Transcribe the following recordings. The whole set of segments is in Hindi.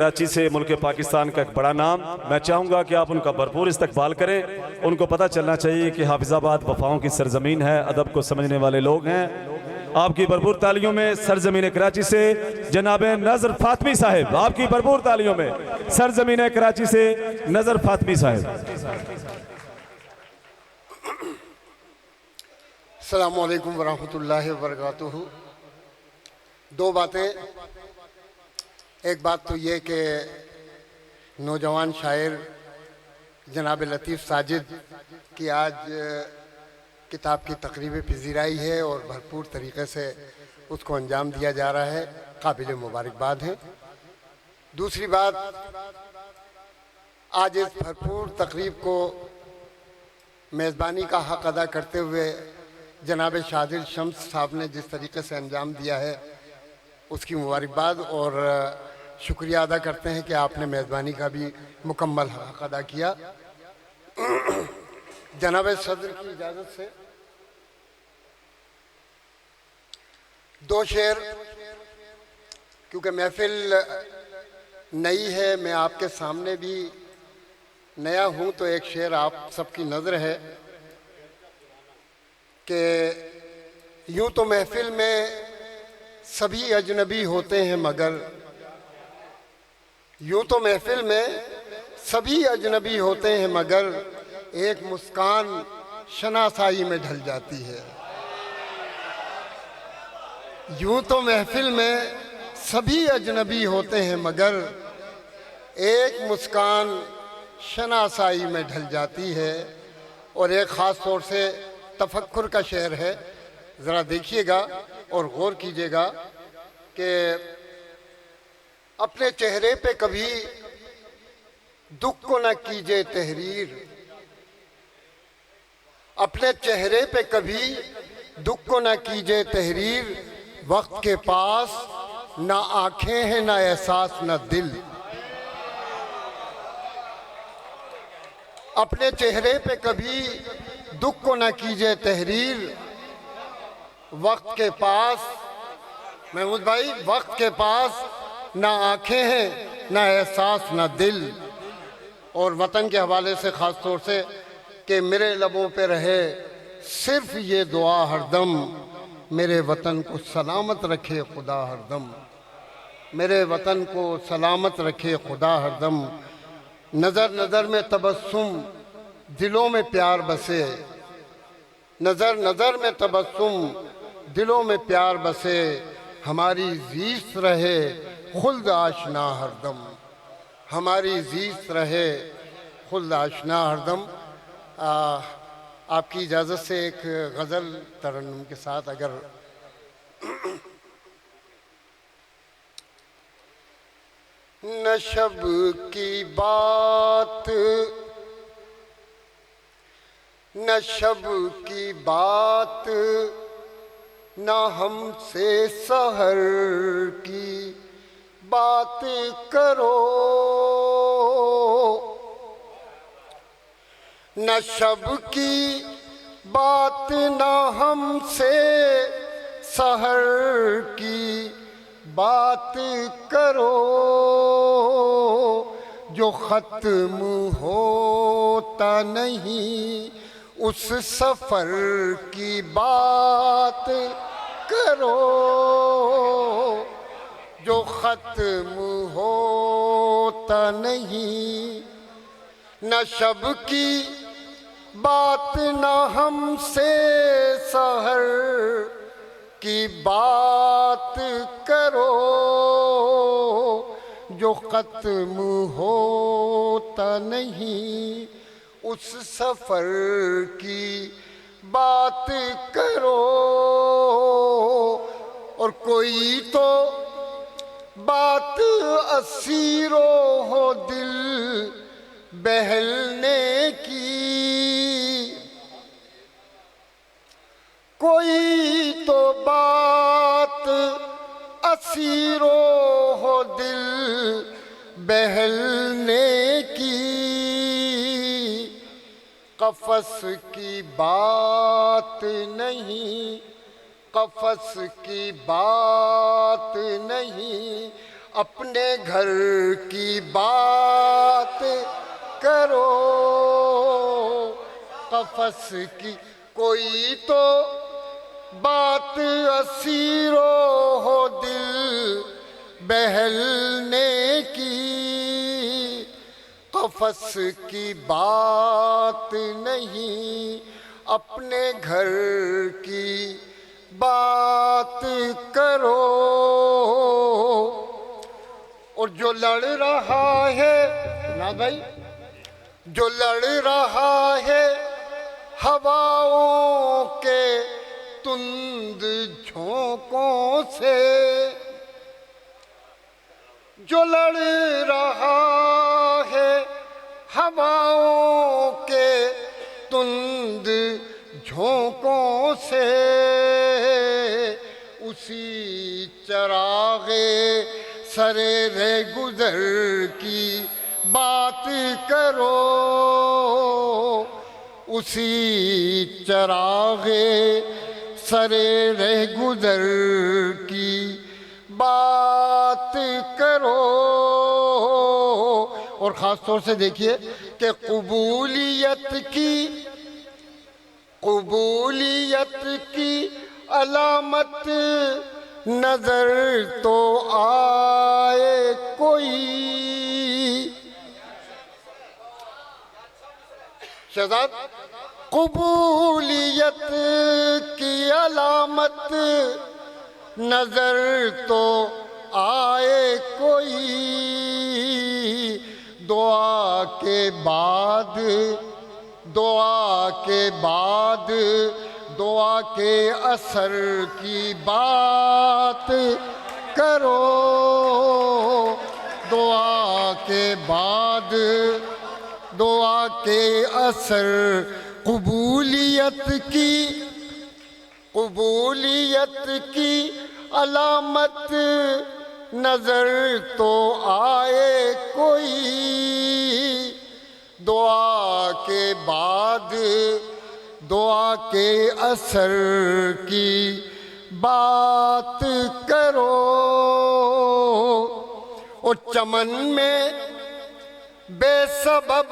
कराची से मुल्क पाकिस्तान का एक बड़ा नाम, मैं चाहूँगा कि आप उनका भरपूर इस्तकबाल करें। उनको पता चलना चाहिए कि हाफिजाबाद वफाओं की सरजमीन है, अदब को समझने वाले लोग हैं। आपकी भरपूर तालियों में सरजमीन कराची से जनाब नजर फातमी साहिब, आपकी भरपूर तालियों में सरजमीन कराची से नजर फातमी साहिब। अस्सलामु अलैकुम वरहमतुल्लाहि वबरकातुहू। दो बातें। एक बात तो ये कि नौजवान शायर जनाब लतीफ़ साजिद की आज किताब की तकरीब पज़ीराई है और भरपूर तरीक़े से उसको अंजाम दिया जा रहा है, काबिल मुबारकबाद है। दूसरी बात, आज इस भरपूर तकरीब को मेज़बानी का हक़ अदा करते हुए जनाब शादिल शम्स साहब ने जिस तरीके से अंजाम दिया है उसकी मुबारकबाद और शुक्रिया अदा करते हैं कि आपने मेज़बानी का भी मुकम्मल हक़ अदा किया। जनाब सदर की इजाज़त से दो शेर, क्योंकि महफिल नई है, मैं आपके सामने भी नया हूँ, तो एक शेर आप सबकी नज़र है कि यूँ तो महफिल में सभी अजनबी होते हैं मगर, यूँ तो महफिल में सभी अजनबी होते हैं मगर एक मुस्कान शनासाई में ढल जाती है। यूँ तो महफिल में सभी अजनबी होते हैं मगर एक मुस्कान शनासाई में ढल जाती है। और एक ख़ास तौर से तफक्कुर का शेर है, ज़रा देखिएगा और गौर कीजिएगा कि अपने चेहरे पे कभी दुख को न कीजिए तहरीर, अपने चेहरे पे कभी दुख को न कीजिए तहरीर, वक्त के पास ना आंखें हैं ना एहसास ना दिल। अपने चेहरे पे कभी दुख को न कीजिए तहरीर, वक्त के पास, महमूद भाई, वक्त के पास ना आंखें हैं ना एहसास ना दिल। और वतन के हवाले से ख़ास तौर से कि मेरे लबों पे रहे सिर्फ ये दुआ हरदम, मेरे वतन को सलामत रखे खुदा हरदम, मेरे वतन को सलामत रखे खुदा हरदम। नज़र नज़र में तबस्सुम दिलों में प्यार बसे, नज़र नज़र में तबस्सुम दिलों में प्यार बसे, हमारी ज़ीस्त रहे खुल्द आशना हरदम, हमारी ज़ीस्त रहे खुल्द आशना हरदम। आपकी इजाज़त से एक गज़ल तरन्नुम के साथ अगर न शब की बात, न शब की बात ना हमसे सहर की बात करो, न शब की बात ना हमसे सहर की बात करो, जो ख़त्म होता नहीं उस सफ़र की बात करो, जो ख़त्म होता नहीं। न शब की बात न हमसे सहर की बात करो, जो ख़त्म होता नहीं उस सफ़र की बात करो। और कोई तो बात असीरो हो दिल बहलने की, कोई तो बात असीरो हो दिल बहलने की, कफ़स की बात नहीं, कफ़स की बात नहीं, अपने घर की बात करो। कफस की कोई तो बात असीरो हो दिल बहलने की। कफस की बात नहीं अपने घर की बात करो। और जो लड़ रहा है ना भाई, जो लड़ रहा है हवाओं के तुंद झोंकों से, जो लड़ रहा है हवाओं के तुंद झोंकों से, उसी चरागे सरे रे गुजर की बात करो। उसी चरागे सरे रे गुजर की बात करो। और ख़ास तौर से देखिए कि कबूलियत की अलामत नजर तो आए कोई। शहजाद, कबूलियत की अलामत नजर तो आए कोई। दुआ के बाद दुआ के असर की बात करो। दुआ के बाद दुआ के असर कबूलियत की अलामत नजर तो आए कोई। दुआ के बाद दुआ के असर की बात करो। और चमन में बेसबब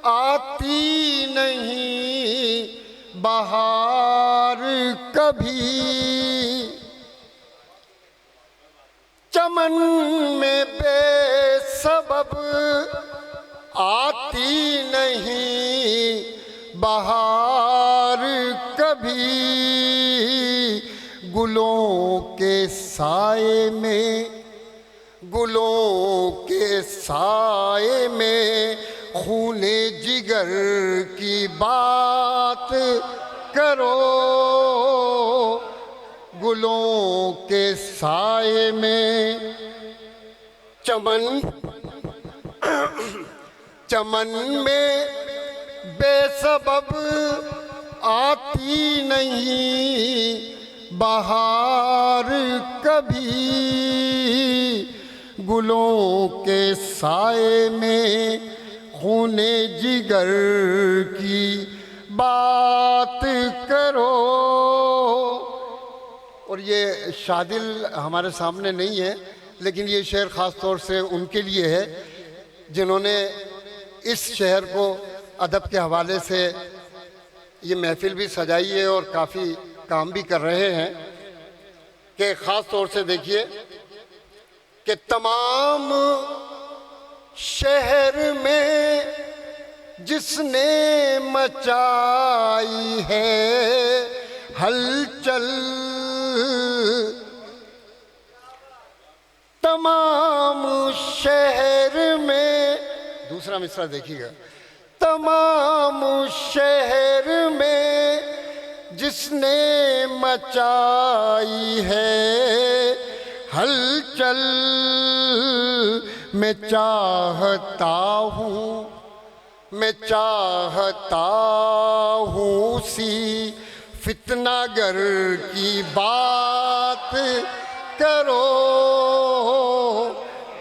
आती नहीं बहार कभी। चमन में बेसबब आती नहीं बहार कभी। गुलों के साए में खूने जिगर की बात करो। गुलों के साए में चमन में बेसबब आती नहीं बहार कभी। गुलों के साए में खूने जिगर की बात करो। और ये शादिल हमारे सामने नहीं है, लेकिन ये शेर ख़ास तौर से उनके लिए है जिन्होंने इस शहर को अदब के हवाले से ये महफिल भी सजाई है और काफ़ी काम भी कर रहे हैं। कि ख़ास तौर से देखिए कि तमाम शहर में जिसने मचाई है हलचल, तमाम शहर में, दूसरा मिसरा देखिएगा, तमाम शहर में जिसने मचाई है हलचल। मैं चाहता हूँ सी फितनागर की बात करो।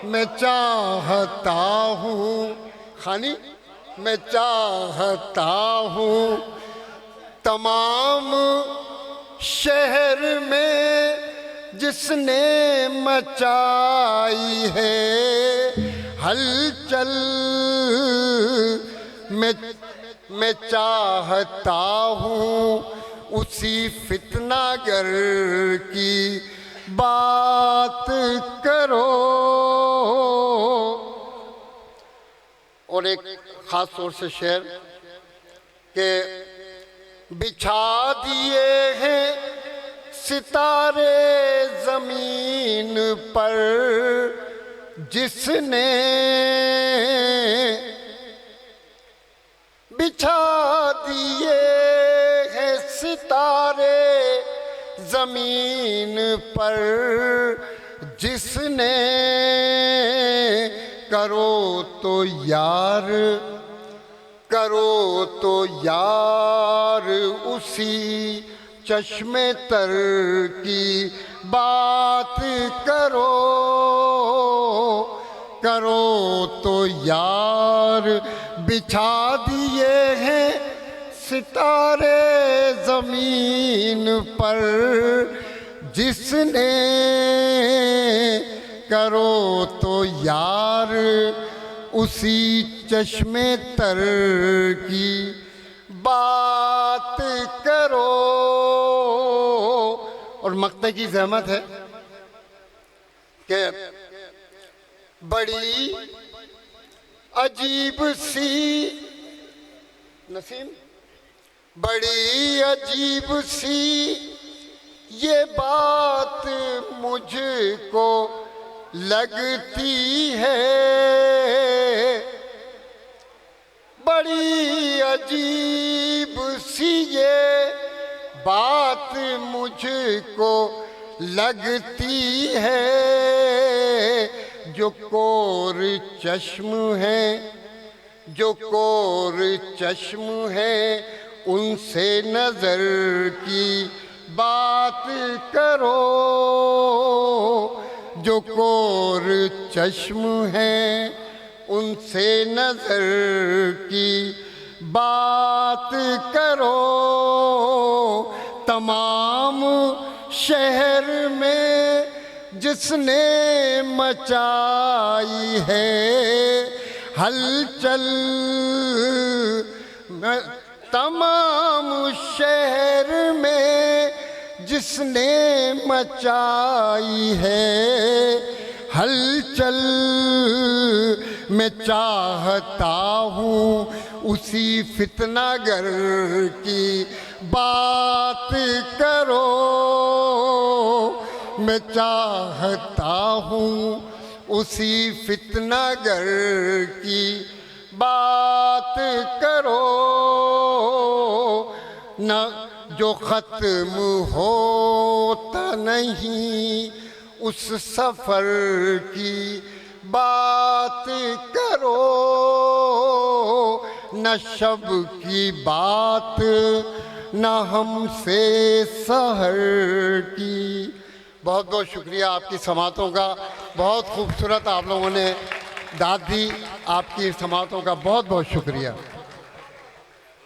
मैं चाहता हूँ खानी, मैं चाहता हूँ तमाम शहर में जिसने मचाई है हलचल। मैं चाहता हूँ उसी फितनागर की बात करो। और एक खास तौर से शेर के बिछा दिए हैं सितारे जमीन पर जिसने बिछा दिए हैं सितारे जमीन पर जिसने करो तो यार करो तो यार उसी चश्मे तर की बात करो। करो तो यार बिछा दिए हैं सितारे जमीन पर जिसने करो तो यार उसी चश्मे तर की बात करो। और मक्ते की ज़हमत है कि बड़ी अजीब सी नसीम, बड़ी अजीब सी ये बात मुझको लगती है। बड़ी अजीब सी ये बात मुझको लगती है। जो कोर चश्म है जो कोर चश्म है उनसे नजर की बात करो। जो कोर चश्म है उनसे नजर की बात करो। तमाम शहर में जिसने मचाई है हलचल, तमाम शहर में जिसने मचाई है हलचल। मैं चाहता हूँ उसी फितनागर की बात करो। मैं चाहता हूँ उसी फितनागर की बात करो। न जो ख़त्म होता नहीं उस सफ़र की बात करो। न शब की बात न हमसे सहर की। बहुत बहुत शुक्रिया आपकी समातों का। बहुत खूबसूरत आप लोगों ने दाद दी। आपकी समातों का बहुत बहुत शुक्रिया।